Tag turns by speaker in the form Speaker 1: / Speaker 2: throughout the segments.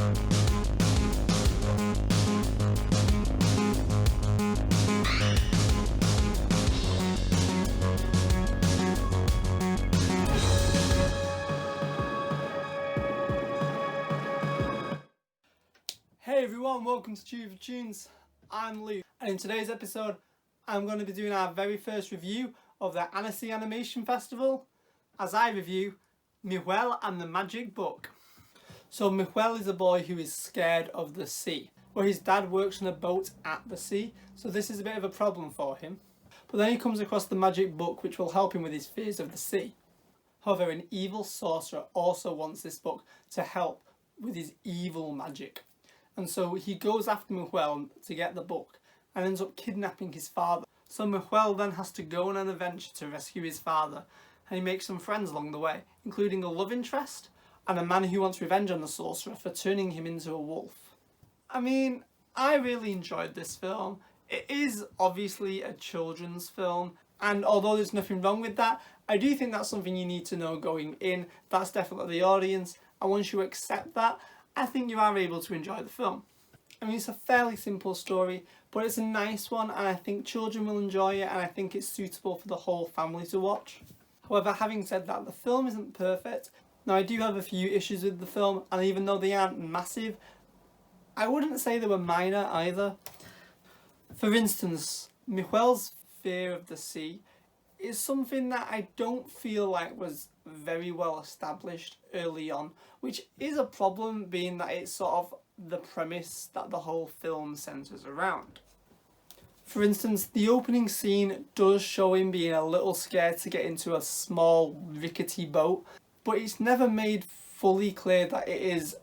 Speaker 1: Hey everyone, welcome to Toons. I'm Luke, and in today's episode I'm going to be doing our very first review of the Annecy Animation Festival as I review Nahuel and the Magic Book. So Nahuel is a boy who is scared of the sea, where his dad works on a boat at the sea, so this is a bit of a problem for him. But then he comes across the magic book which will help him with his fears of the sea. However, an evil sorcerer also wants this book to help with his evil magic. And so he goes after Nahuel to get the book and ends up kidnapping his father. So Nahuel then has to go on an adventure to rescue his father, and he makes some friends along the way, including a love interest and a man who wants revenge on the sorcerer for turning him into a wolf. I mean, I really enjoyed this film. It is obviously a children's film, and although there's nothing wrong with that, I do think that's something you need to know going in. That's definitely the audience, and once you accept that, I think you are able to enjoy the film. I mean, it's a fairly simple story, but it's a nice one, and I think children will enjoy it, and I think it's suitable for the whole family to watch. However, having said that, the film isn't perfect. Now, I do have a few issues with the film, and even though they aren't massive, I wouldn't say they were minor either. For instance, Nahuel's fear of the sea is something that I don't feel like was very well established early on, which is a problem being that it's sort of the premise that the whole film centres around. For instance, the opening scene does show him being a little scared to get into a small rickety boat, but it's never made fully clear that it is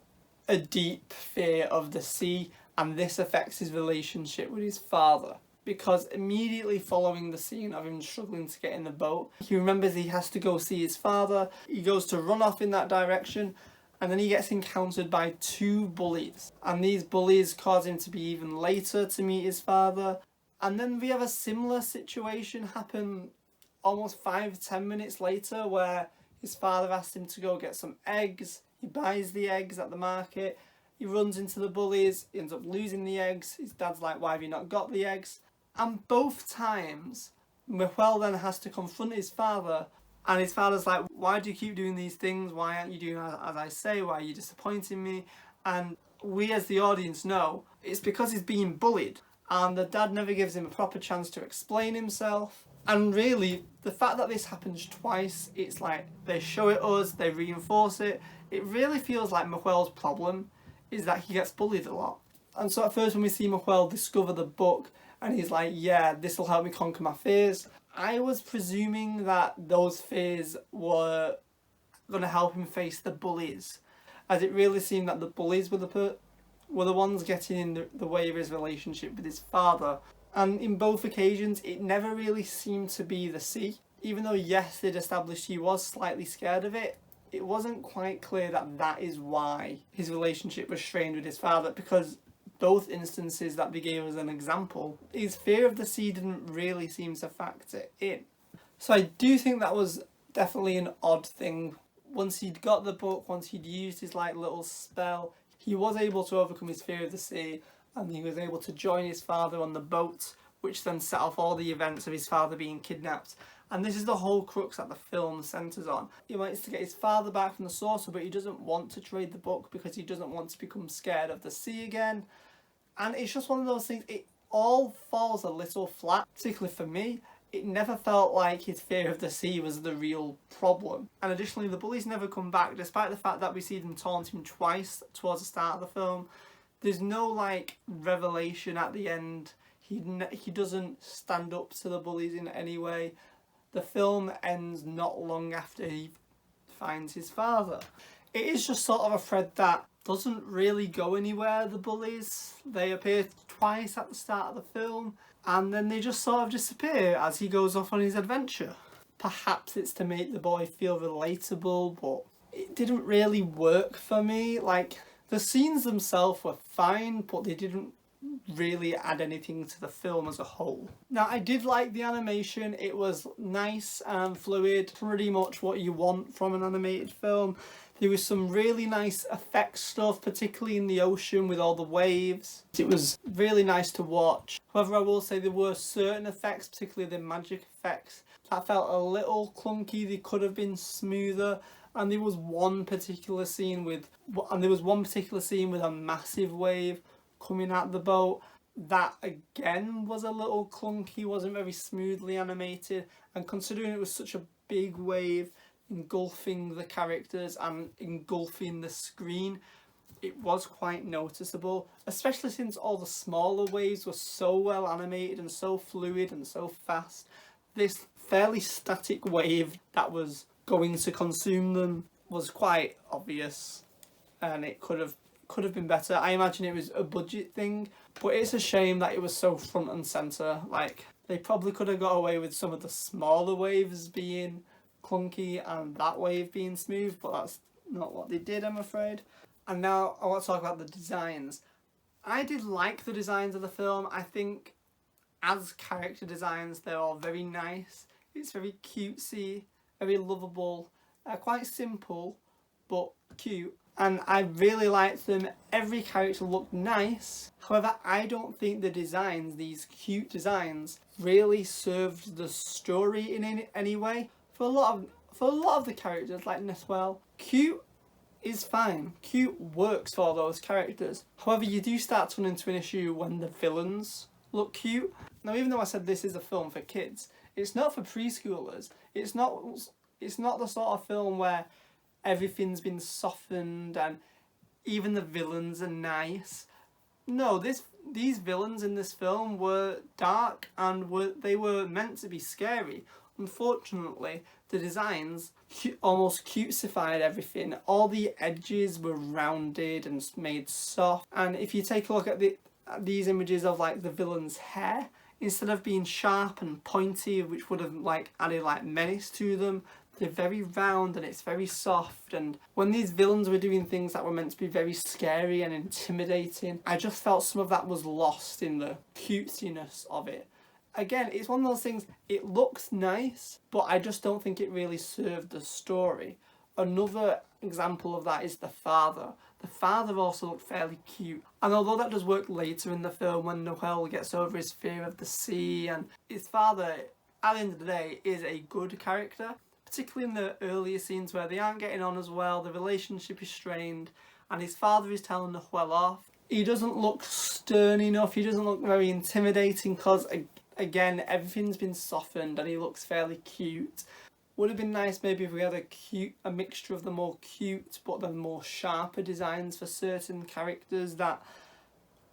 Speaker 1: a deep fear of the sea, and this affects his relationship with his father. Because immediately following the scene of him struggling to get in the boat, he remembers he has to go see his father. He goes to run off in that direction, and then he gets encountered by two bullies. And these bullies cause him to be even later to meet his father. And then we have a similar situation happen almost 5-10 minutes later, where his father asks him to go get some eggs. He buys the eggs at the market. He runs into the bullies. He ends up losing the eggs. His dad's like, "Why have you not got the eggs?" And both times, Nahuel then has to confront his father, and his father's like, "Why do you keep doing these things? Why aren't you doing as I say? Why are you disappointing me?" And we as the audience know it's because he's being bullied, and the dad never gives him a proper chance to explain himself. And really, the fact that this happens twice, it's like they show it us, they reinforce it. It really feels like Nahuel's problem is that he gets bullied a lot. And so at first when we see Nahuel discover the book, and he's like, "Yeah, this will help me conquer my fears," I was presuming that those fears were going to help him face the bullies, as it really seemed that the bullies were the ones getting in the way of his relationship with his father. And in both occasions, it never really seemed to be the sea. Even though, yes, they'd established he was slightly scared of it, it wasn't quite clear that that is why his relationship was strained with his father, because both instances that they gave as an example, his fear of the sea didn't really seem to factor in. So I do think that was definitely an odd thing. Once he'd got the book, once he'd used his like little spell, he was able to overcome his fear of the sea, and he was able to join his father on the boat, which then set off all the events of his father being kidnapped. And this is the whole crux that the film centres on. He wants to get his father back from the sorcerer, but he doesn't want to trade the book because he doesn't want to become scared of the sea again. And it's just one of those things, it all falls a little flat, particularly for me. It never felt like his fear of the sea was the real problem. And additionally, the bullies never come back, despite the fact that we see them taunt him twice towards the start of the film. There's no like revelation at the end. He doesn't stand up to the bullies in any way. The film ends not long after he finds his father. It is just sort of a thread that doesn't really go anywhere, the bullies. They appear twice at the start of the film, and then they just sort of disappear as he goes off on his adventure. Perhaps it's to make the boy feel relatable, but it didn't really work for me. Like, the scenes themselves were fine, but they didn't really add anything to the film as a whole. Now, I did like the animation. It was nice and fluid, pretty much what you want from an animated film. There was some really nice effects stuff, particularly in the ocean with all the waves. It was really nice to watch. However, I will say there were certain effects, particularly the magic effects, that felt a little clunky. They could have been smoother. And there was one particular scene with a massive wave coming at the boat. That again was a little clunky, wasn't very smoothly animated. And considering it was such a big wave engulfing the characters and engulfing the screen, it was quite noticeable, especially since all the smaller waves were so well animated and so fluid and so fast. This fairly static wave that was going to consume them was quite obvious, and it could have been better. I imagine it was a budget thing, but it's a shame that it was so front and center. Like, they probably could have got away with some of the smaller waves being clunky and that wave being smooth, but that's not what they did, I'm afraid. And now I want to talk about the designs. I did like the designs of the film. I think as character designs, they're all very nice. It's very cutesy, very lovable, quite simple, but cute. And I really liked them. Every character looked nice. However, I don't think the designs, these cute designs, really served the story in any way. For a lot of the characters, like Nahuel, cute is fine. Cute works for those characters. However, you do start to run into an issue when the villains look cute. Now, even though I said this is a film for kids, it's not for preschoolers. It's not the sort of film where everything's been softened and even the villains are nice. No, these villains in this film were dark and they were meant to be scary. Unfortunately, the designs almost cutesified everything. All the edges were rounded and made soft. And if you take a look at these images of like the villain's hair, instead of being sharp and pointy, which would have like added like menace to them, they're very round and it's very soft. And when these villains were doing things that were meant to be very scary and intimidating, I just felt some of that was lost in the cutesiness of it. Again, it's one of those things, it looks nice, but I just don't think it really served the story. Another example of that is the father. The father also looked fairly cute. And although that does work later in the film when Nahuel gets over his fear of the sea, and his father, at the end of the day, is a good character, particularly in the earlier scenes where they aren't getting on as well, the relationship is strained, and his father is telling Nahuel off. He doesn't look stern enough, he doesn't look very intimidating because, again, everything's been softened and he looks fairly cute. Would have been nice maybe if we had a mixture of the more cute but the more sharper designs for certain characters that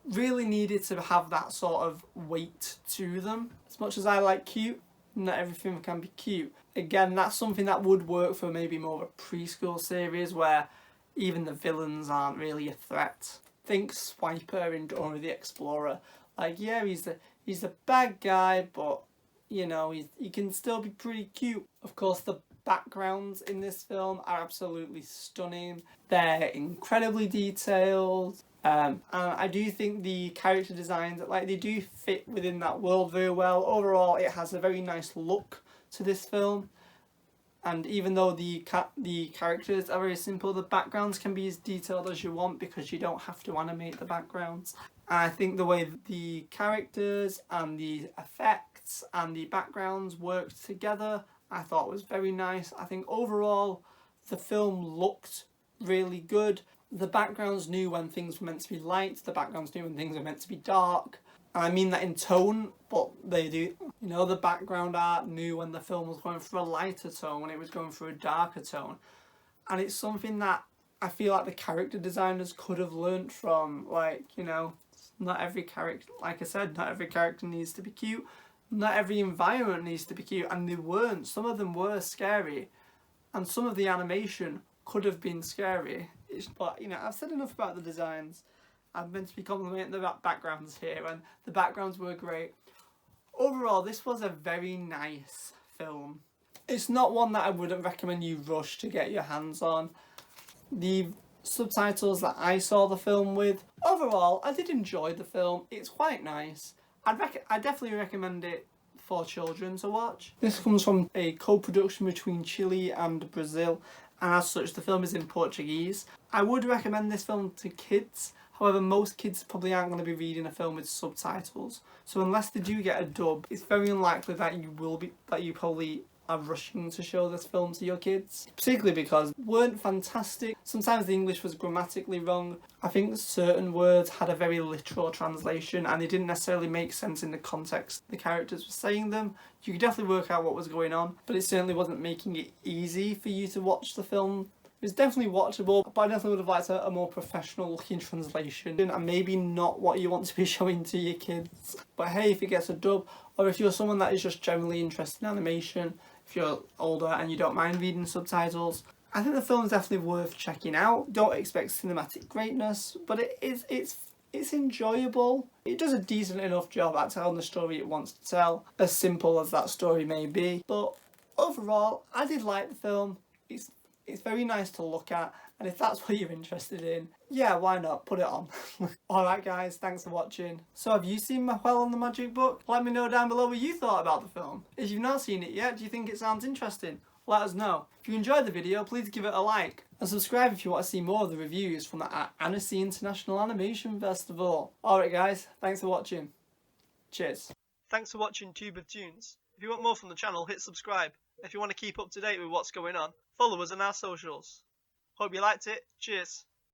Speaker 1: really needed to have that sort of weight to them. As much as I like cute, not everything can be cute. Again, that's something that would work for maybe more of a preschool series where even the villains aren't really a threat. Think Swiper in Dora the Explorer. Like, yeah, he's the bad guy, but you know, he can still be pretty cute. Of course, the backgrounds in this film are absolutely stunning. They're incredibly detailed. And I do think the character designs, like, they do fit within that world very well. Overall, it has a very nice look to this film. And even though the characters are very simple, the backgrounds can be as detailed as you want because you don't have to animate the backgrounds. And I think the way the characters and the effects and the backgrounds worked together, I thought was very nice. I think overall the film looked really good. The backgrounds knew when things were meant to be light, the backgrounds knew when things were meant to be dark. And I mean that in tone, but they do, you know, the background art knew when the film was going for a lighter tone, when it was going for a darker tone. And it's something that I feel like the character designers could have learnt from. Like, you know, not every character, like I said, not every character needs to be cute. Not every environment needs to be cute, and they weren't. Some of them were scary, and some of the animation could have been scary. But, you know, I've said enough about the designs. I'm meant to be complimenting the backgrounds here, and the backgrounds were great. Overall, this was a very nice film. It's not one that I wouldn't recommend you rush to get your hands on. The subtitles that I saw the film with, overall, I did enjoy the film. It's quite nice. I definitely recommend it for children to watch. This comes from a co-production between Chile and Brazil, and as such the film is in Portuguese. I would recommend this film to kids. However, most kids probably aren't going to be reading a film with subtitles. So unless they do get a dub, it's very unlikely that you probably are rushing to show this film to your kids. Particularly because it weren't fantastic. Sometimes the English was grammatically wrong. I think certain words had a very literal translation and they didn't necessarily make sense in the context the characters were saying them. You could definitely work out what was going on, but it certainly wasn't making it easy for you to watch the film. It was definitely watchable, but I definitely would have liked a more professional looking translation and maybe not what you want to be showing to your kids. But hey, if it gets a dub, or if you're someone that is just generally interested in animation, if you're older and you don't mind reading subtitles, I think the film is definitely worth checking out. Don't expect cinematic greatness, but it's enjoyable. It does a decent enough job at telling the story it wants to tell, as simple as that story may be. But overall, I did like the film. It's very nice to look at, and if that's what you're interested in, yeah, why not? Put it on. Alright guys, thanks for watching. So have you seen Nahuel and the Magic Book? Let me know down below what you thought about the film. If you've not seen it yet, do you think it sounds interesting? Let us know. If you enjoyed the video, please give it a like. And subscribe if you want to see more of the reviews from the Annecy International Animation Festival. Alright guys, thanks for watching. Cheers. Thanks for watching Tube of Tunes. If you want more from the channel, hit subscribe. If you want to keep up to date with what's going on, follow us on our socials. Hope you liked it. Cheers.